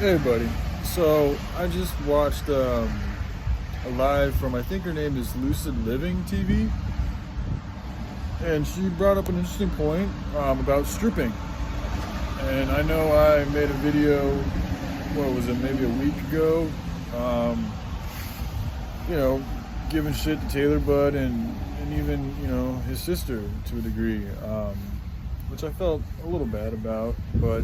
Hey, buddy. So I just watched a live from, I think her name is Lucid Living TV, and she brought up an interesting point about stripping. And I know I made a video, what was it, maybe a week ago, giving shit to Taylor Bud and even, his sister to a degree, which I felt a little bad about. But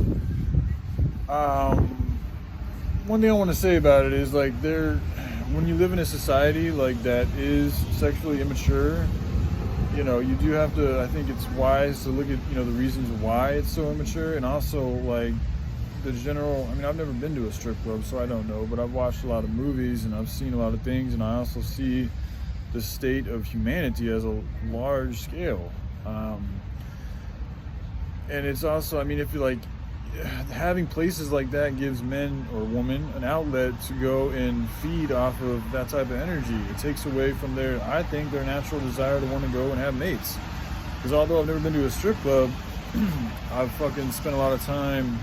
one thing I want to say about it is, like, when you live in a society like that is sexually immature, you do have to, I think it's wise to look at, the reasons why it's so immature, and also, like, the general, I've never been to a strip club, so I don't know, but I've watched a lot of movies and I've seen a lot of things, and I also see the state of humanity as a large scale. And it's also, if you like, having places like that gives men or women an outlet to go and feed off of that type of energy. It takes away from their natural desire to want to go and have mates. Because although I've never been to a strip club, I've fucking spent a lot of time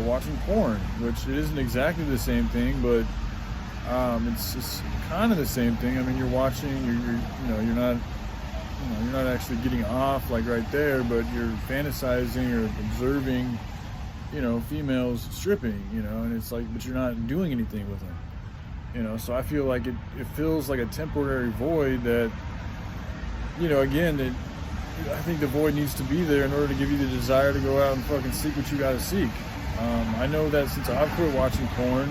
watching porn, which it isn't exactly the same thing, but it's kind of the same thing. You're watching, you're not actually getting off like right there, but you're fantasizing or observing, females stripping, and it's like, but you're not doing anything with them, so I feel like it feels like a temporary void that, again, I think the void needs to be there in order to give you the desire to go out and fucking seek what you gotta seek. I know that since I've quit watching porn,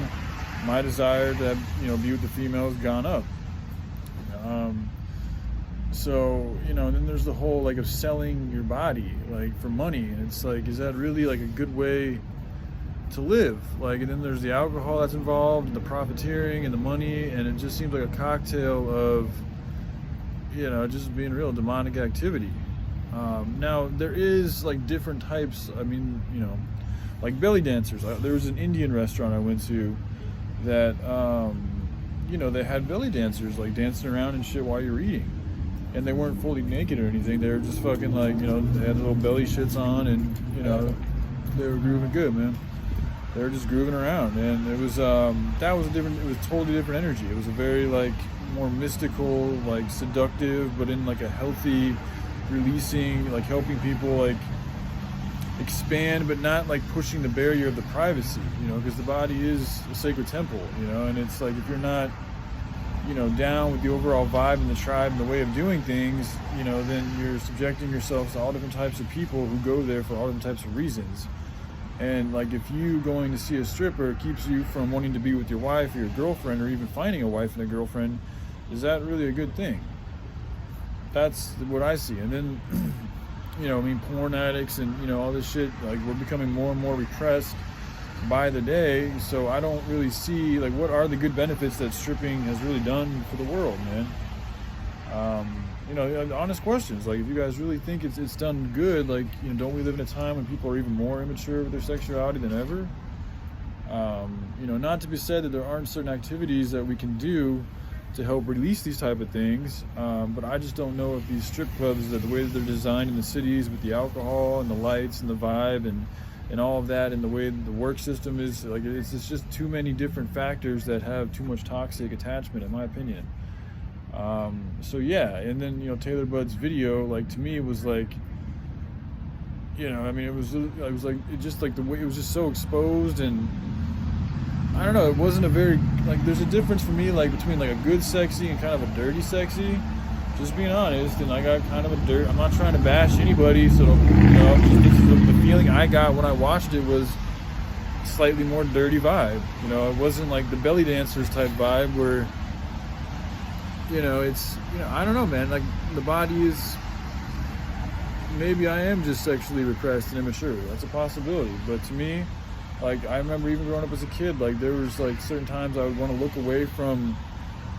my desire to, be with the females gone up. So, then there's the whole, like, of selling your body, like, for money. And it's like, is that really, like, a good way to live? Like, and then there's the alcohol that's involved, and the profiteering, and the money, and it just seems like a cocktail of, just being real demonic activity. Now, there is, like, different types, like belly dancers. There was an Indian restaurant I went to that, they had belly dancers, like, dancing around and shit while you were eating. And they weren't fully naked or anything. They were just fucking, like, they had little belly shits on, and, they were grooving good, man. They were just grooving around. And it was, it was totally different energy. It was a very, like, more mystical, like, seductive, but in, like, a healthy, releasing, like, helping people, like, expand, but not, like, pushing the barrier of the privacy, because the body is a sacred temple, and it's like, if you're not, down with the overall vibe and the tribe and the way of doing things, then you're subjecting yourself to all different types of people who go there for all different types of reasons. And, like, if you going to see a stripper keeps you from wanting to be with your wife or your girlfriend, or even finding a wife and a girlfriend, is that really a good thing? That's what I see. And then, porn addicts and, all this shit, like, we're becoming more and more repressed by the day, so I don't really see, like, what are the good benefits that stripping has really done for the world, man. Honest questions, like, if you guys really think it's done good, like, don't we live in a time when people are even more immature with their sexuality than ever? Not to be said that there aren't certain activities that we can do to help release these type of things, but I just don't know if these strip clubs, that the way that they're designed in the cities with the alcohol and the lights and the vibe and all of that, and the way the work system is, like, it's just too many different factors that have too much toxic attachment, in my opinion. So yeah, and then, Taylor Bud's video, like, to me, was like, it was like, it just, like, the way it was just so exposed, and I don't know, it wasn't a very, like, there's a difference for me, like, between, like, a good sexy and kind of a dirty sexy. Just being honest, and I got kind of a dirt. I'm not trying to bash anybody, so this is the feeling I got when I watched it was slightly more dirty vibe. It wasn't like the belly dancers type vibe where, it's, I don't know, man. Like, the body is, maybe I am just sexually repressed and immature. That's a possibility. But to me, like, I remember even growing up as a kid, like, there was, like, certain times I would want to look away from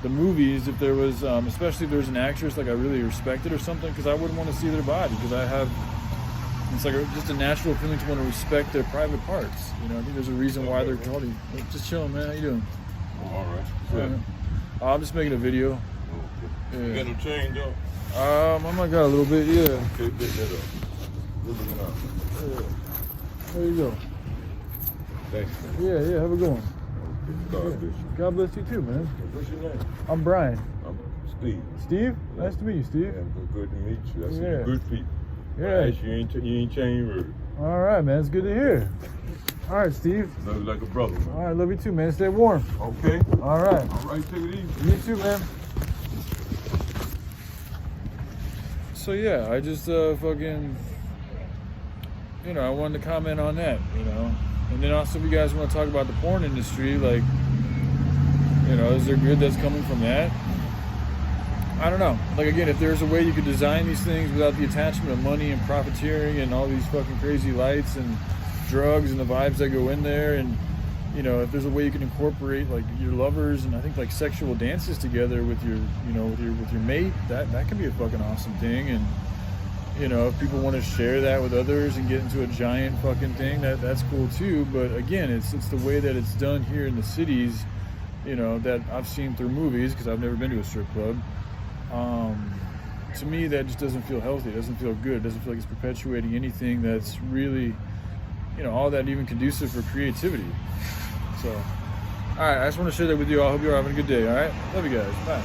the movies if there was, especially if there was an actress, like, I really respected or something, because I wouldn't want to see their body, because it's like just a natural feeling to want to respect their private parts. I think there's a reason why they're called. Just chilling, man. How you doing? All right. I'm just making a video. Okay. You got no change up? I might got a little bit, yeah. Okay, pick that up. Look it up. There you go. Thanks. Yeah, have a good one. God bless you. God bless you too, man. What's your name? I'm Brian. I'm Steve. Steve? Nice to meet you, Steve. Yeah, good to meet you. That's Yeah. good people. Yeah. You ain't changed word. All right, man. It's good to hear. All right, Steve. Love you like a brother, man. All right, love you too, man. Stay warm. Okay. All right. All right, take it easy. You too, man. So yeah, I just fucking, you know, I wanted to comment on that, you know. And then also, if you guys want to talk about the porn industry, like, you know, is there good that's coming from that? I don't know. Like, again, if there's a way you could design these things without the attachment of money and profiteering and all these fucking crazy lights and drugs and the vibes that go in there, and, you know, if there's a way you can incorporate like your lovers and I think like sexual dances together with your, you know, with your mate, that can be a fucking awesome thing. And, you know, if people want to share that with others and get into a giant fucking thing, that's cool too. But again, it's the way that it's done here in the cities, you know, that I've seen through movies, because I've never been to a strip club. To me, that just doesn't feel healthy. It doesn't feel good. It doesn't feel like it's perpetuating anything that's really, you know, all that even conducive for creativity. So, all right, I just want to share that with you all. I hope you're having a good day, all right? Love you guys. Bye.